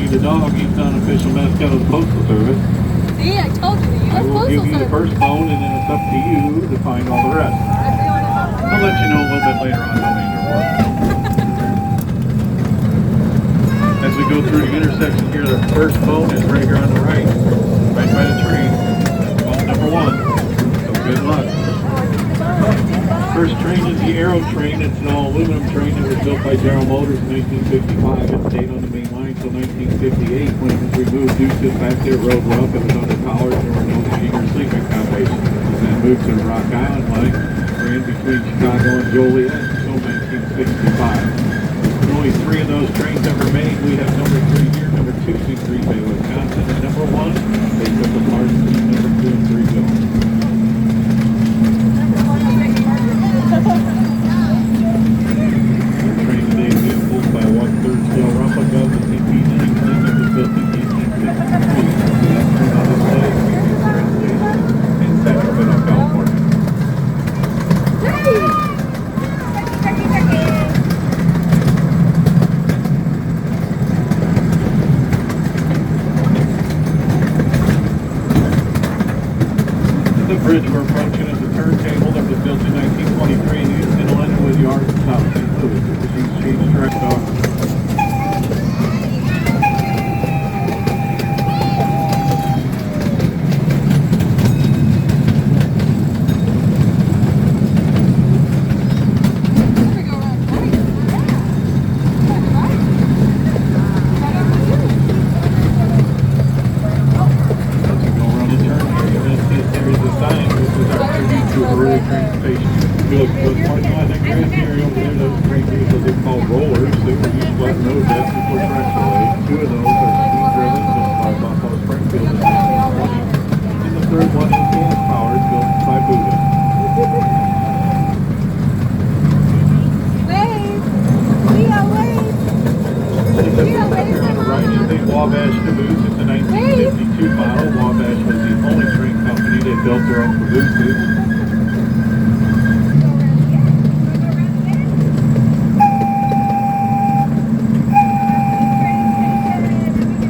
Shaggy the dog, he's the unofficial mascot of the Postal Service. See, I told you the I U.S. will Postal give you the Service. first phone, and then it's up to you to find all the rest. I'll let you know a little bit later on how many there were. As we go through the intersection here, the first phone is right here on the right by the train. Phone number 1. So good luck. First train is the Aero train. It's an all-aluminum train that was built by General Motors in 1955. It stayed on the main line until 1958 when it was removed due to the fact that it rode rough. It was underpowered. There were no seating or sleeping accommodations. And then moved to the Rock Island line, ran between Chicago and Joliet until 1965. Only 3 of those trains ever made. We have number 3 here, number 2 in Green Bay, Wisconsin, and number 1, they took apart and keep number 2 and 3 going. Train today is being pulled by a 1/3 scale replica of the CP9 train that was built in 1863. That train on display is being translated in Sacramento, California. The bridge we're approaching is a turntable that was built in 1923 and used in Lindenwood Yard in South St. Louis. It was used to change track dogs. If you look at the parking lot, that grass area over there, those train vehicles they call rollers. They were used flat nose jets before traction laid. 2 of those are steam driven, built by Buffalo Springfield in 1920. And the third one is gas powered, built by Buda. Wave! Leah, wave! Up here on the right is a Wabash caboose. It's a 1952 model. Wabash was the only train company that built their own cabooses.